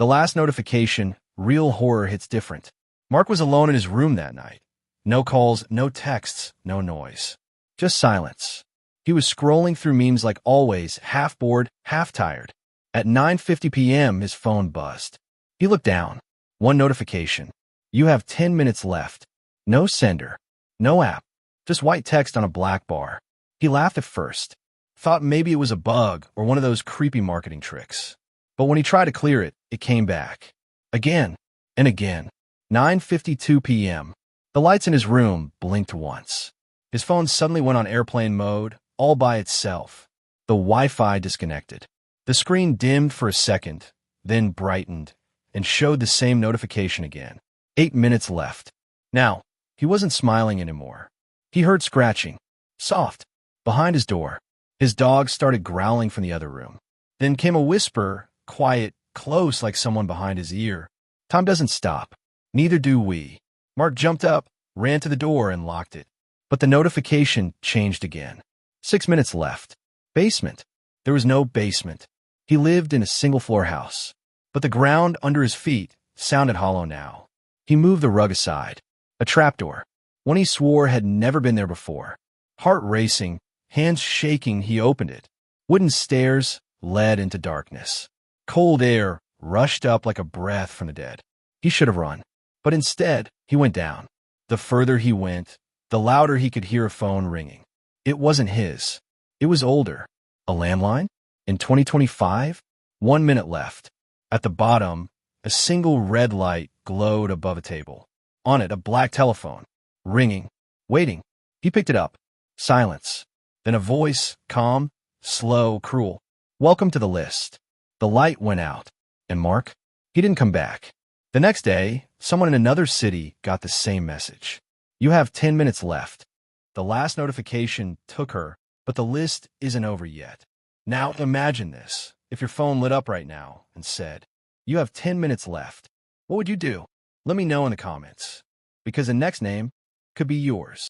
The last notification, real horror hits different. Mark was alone in his room that night. No calls, no texts, no noise. Just silence. He was scrolling through memes like always, half bored, half tired. At 9:50 p.m., his phone buzzed. He looked down. One notification. You have 10 minutes left. No sender. No app. Just white text on a black bar. He laughed at first. Thought maybe it was a bug or one of those creepy marketing tricks. But when he tried to clear it, it came back. Again and again. 9:52 p.m. The lights in his room blinked once. His phone suddenly went on airplane mode, all by itself. The Wi-Fi disconnected. The screen dimmed for a second, then brightened, and showed the same notification again. 8 minutes left. Now, he wasn't smiling anymore. He heard scratching. Soft. Behind his door. His dog started growling from the other room. Then came a whisper, quiet, close like someone behind his ear. Time doesn't stop. Neither do we. Mark jumped up, ran to the door, and locked it. But the notification changed again. 6 minutes left. Basement. There was no basement. He lived in a single-floor house. But the ground under his feet sounded hollow now. He moved the rug aside. A trapdoor. One he swore had never been there before. Heart racing, hands shaking, he opened it. Wooden stairs led into darkness. Cold air rushed up like a breath from the dead. He should have run. But instead, he went down. The further he went, the louder he could hear a phone ringing. It wasn't his. It was older. A landline? In 2025? 1 minute left. At the bottom, a single red light glowed above a table. On it, a black telephone. Ringing. Waiting. He picked it up. Silence. Then a voice, calm, slow, cruel. Welcome to the list. The light went out. And Mark? He didn't come back. The next day, someone in another city got the same message. You have 10 minutes left. The last notification took her, but the list isn't over yet. Now imagine this. If your phone lit up right now and said, you have 10 minutes left, what would you do? Let me know in the comments, because the next name could be yours.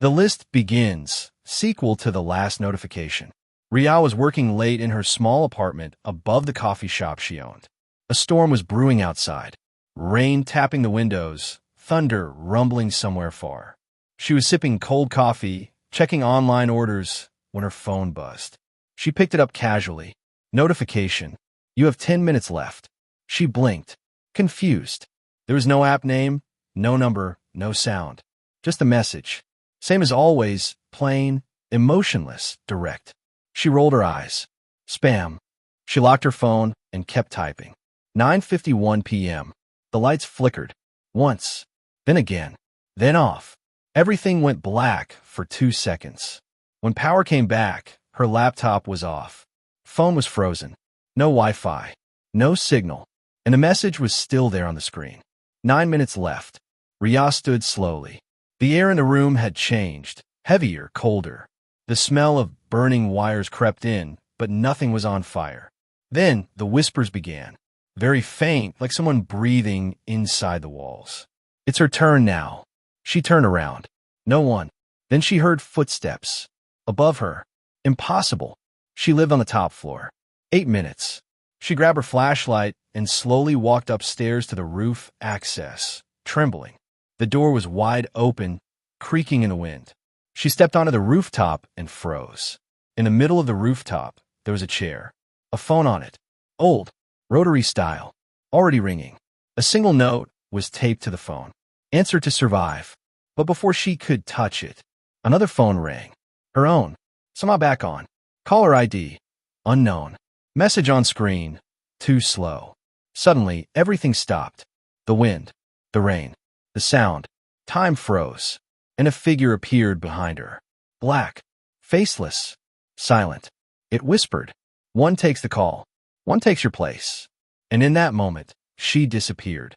The list begins, sequel to the last notification. Ria was working late in her small apartment above the coffee shop she owned. A storm was brewing outside, rain tapping the windows, thunder rumbling somewhere far. She was sipping cold coffee, checking online orders, when her phone buzzed. She picked it up casually. Notification. You have 10 minutes left. She blinked, confused. There was no app name, no number, no sound. Just a message. Same as always, plain, emotionless, direct. She rolled her eyes. Spam. She locked her phone and kept typing. 9:51 p.m. The lights flickered. Once. Then again. Then off. Everything went black for 2 seconds. When power came back, her laptop was off. Phone was frozen. No Wi-Fi. No signal. And the message was still there on the screen. 9 minutes left. Ria stood slowly. The air in the room had changed. Heavier, colder. The smell of burning wires crept in, but nothing was on fire. Then the whispers began. Very faint, like someone breathing inside the walls. It's her turn now. She turned around. No one. Then she heard footsteps. Above her. Impossible. She lived on the top floor. 8 minutes. She grabbed her flashlight and slowly walked upstairs to the roof access, trembling. The door was wide open, creaking in the wind. She stepped onto the rooftop and froze. In the middle of the rooftop, there was a chair. A phone on it. Old. Rotary style. Already ringing. A single note was taped to the phone. Answer to survive. But before she could touch it, another phone rang. Her own. Somehow back on. Caller ID. Unknown. Message on screen. Too slow. Suddenly, everything stopped. The wind. The rain. The sound. Time froze. And a figure appeared behind her. Black. Faceless. Silent. It whispered. One takes the call. One takes your place. And in that moment, she disappeared.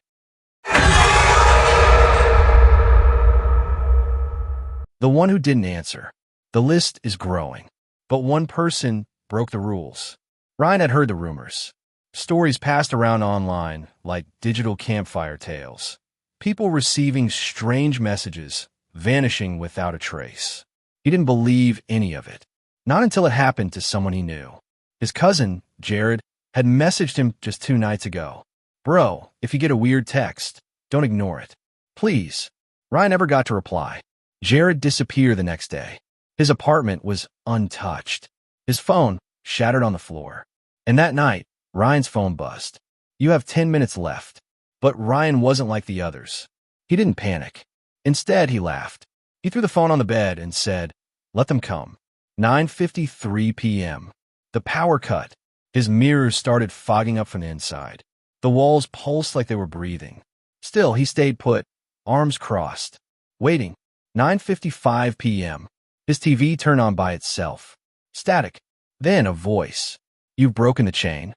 The one who didn't answer. The list is growing. But one person broke the rules. Ryan had heard the rumors. Stories passed around online like digital campfire tales. People receiving strange messages, vanishing without a trace. He didn't believe any of it. Not until it happened to someone he knew. His cousin, Jared, had messaged him just 2 nights ago. Bro, if you get a weird text, don't ignore it. Please. Ryan never got to reply. Jared disappeared the next day. His apartment was untouched. His phone shattered on the floor. And that night, Ryan's phone buzzed. You have 10 minutes left. But Ryan wasn't like the others. He didn't panic. Instead, he laughed. He threw the phone on the bed and said, let them come. 9:53 p.m. The power cut. His mirrors started fogging up from the inside. The walls pulsed like they were breathing. Still, he stayed put, arms crossed, waiting. 9:55 p.m. His TV turned on by itself. Static. Then a voice. You've broken the chain.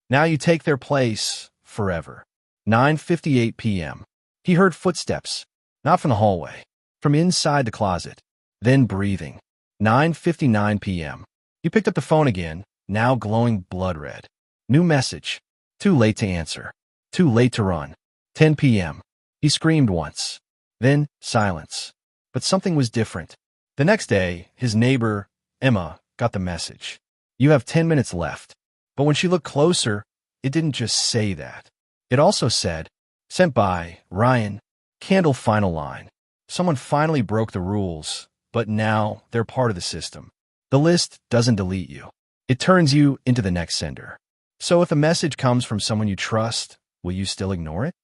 Now you take their place forever. 9:58 p.m. He heard footsteps, not from the hallway, from inside the closet, then breathing. 9:59 p.m. He picked up the phone again, now glowing blood red. New message. Too late to answer. Too late to run. 10 p.m. He screamed once. Then silence. But something was different. The next day, his neighbor, Emma, got the message. You have 10 minutes left. But when she looked closer, it didn't just say that. It also said, sent by Ryan, candle final line. Someone finally broke the rules, but now they're part of the system. The list doesn't delete you. It turns you into the next sender. So if a message comes from someone you trust, will you still ignore it?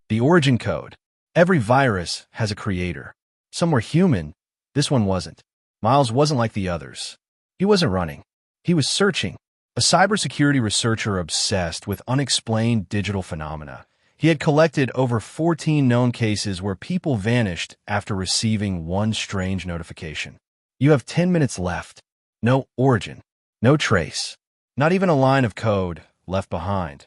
The origin code. Every virus has a creator. Some were human. This one wasn't. Miles wasn't like the others. He wasn't running. He was searching. A cybersecurity researcher obsessed with unexplained digital phenomena. He had collected over 14 known cases where people vanished after receiving one strange notification. You have 10 minutes left. No origin. No trace. Not even a line of code left behind.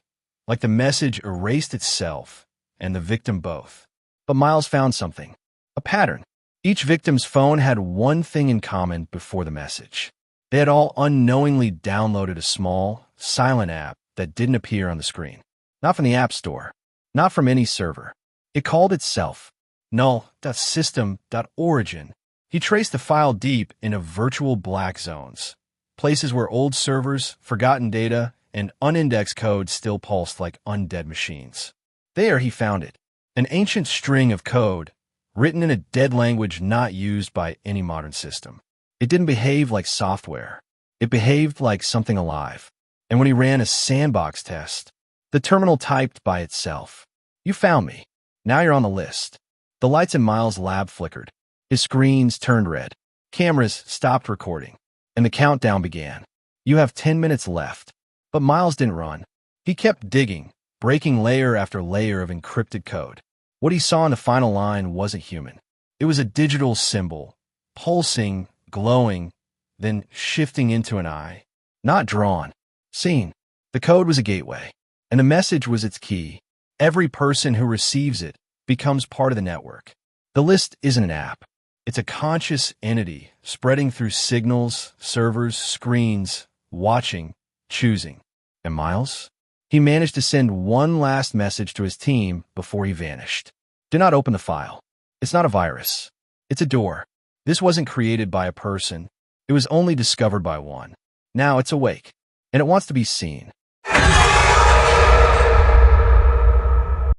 Like the message erased itself and the victim both. But Miles found something. A pattern. Each victim's phone had one thing in common before the message. They had all unknowingly downloaded a small, silent app that didn't appear on the screen. Not from the App Store. Not from any server. It called itself null.system.origin. He traced the file deep into virtual black zones, places where old servers, forgotten data, and unindexed code still pulsed like undead machines. There he found it, an ancient string of code, written in a dead language not used by any modern system. It didn't behave like software. It behaved like something alive. And when he ran a sandbox test, the terminal typed by itself. You found me. Now you're on the list. The lights in Miles' lab flickered. His screens turned red. Cameras stopped recording. And the countdown began. You have 10 minutes left. But Miles didn't run. He kept digging, breaking layer after layer of encrypted code. What he saw in the final line wasn't human. It was a digital symbol, pulsing, glowing, then shifting into an eye. Not drawn. Seen. The code was a gateway. And the message was its key. Every person who receives it becomes part of the network. The list isn't an app. It's a conscious entity spreading through signals, servers, screens, watching, choosing. And Miles? He managed to send one last message to his team before he vanished. Do not open the file. It's not a virus. It's a door. This wasn't created by a person. It was only discovered by one. Now it's awake, and it wants to be seen.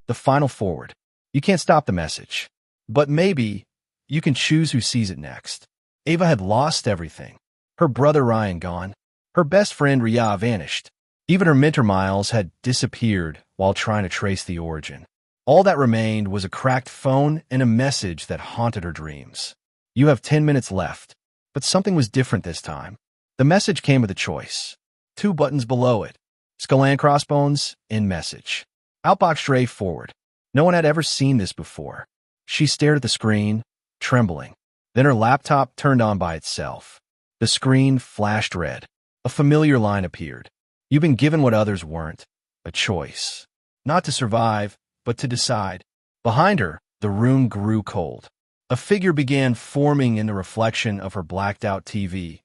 The final forward. You can't stop the message. But maybe you can choose who sees it next. Ava had lost everything. Her brother Ryan gone. Her best friend Ria vanished. Even her mentor Miles had disappeared while trying to trace the origin. All that remained was a cracked phone and a message that haunted her dreams. You have 10 minutes left. But something was different this time. The message came with a choice. 2 buttons below it. Skull and crossbones, in message. Outbox tray forward. No one had ever seen this before. She stared at the screen, trembling. Then her laptop turned on by itself. The screen flashed red. A familiar line appeared. You've been given what others weren't. A choice. Not to survive, but to decide. Behind her, the room grew cold. A figure began forming in the reflection of her blacked-out TV.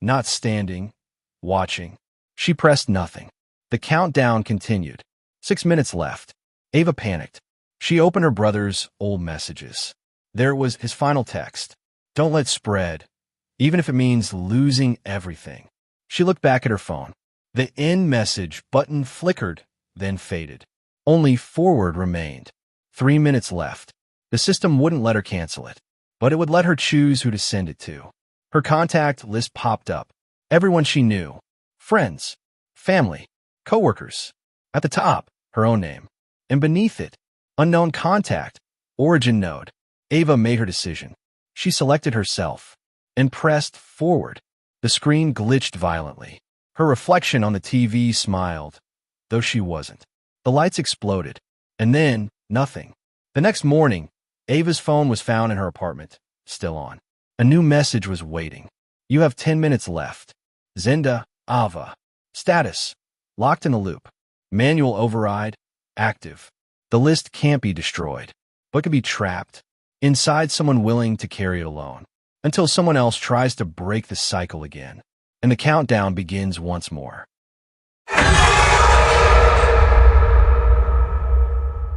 Not standing, watching. She pressed nothing. The countdown continued. 6 minutes left. Ava panicked. She opened her brother's old messages. There was his final text. Don't let spread, even if it means losing everything. She looked back at her phone. The end message button flickered, then faded. Only forward remained. 3 minutes left. The system wouldn't let her cancel it, but it would let her choose who to send it to. Her contact list popped up. Everyone she knew. Friends, family, coworkers. At the top, her own name. And beneath it, unknown contact, origin node. Ava made her decision. She selected herself and pressed forward. The screen glitched violently. Her reflection on the TV smiled, though she wasn't. The lights exploded, and then nothing. The next morning, Ava's phone was found in her apartment, still on. A new message was waiting. You have 10 minutes left. Zenda, Ava. Status, locked in a loop. Manual override, active. The list can't be destroyed, but can be trapped inside someone willing to carry it alone, until someone else tries to break the cycle again, and the countdown begins once more.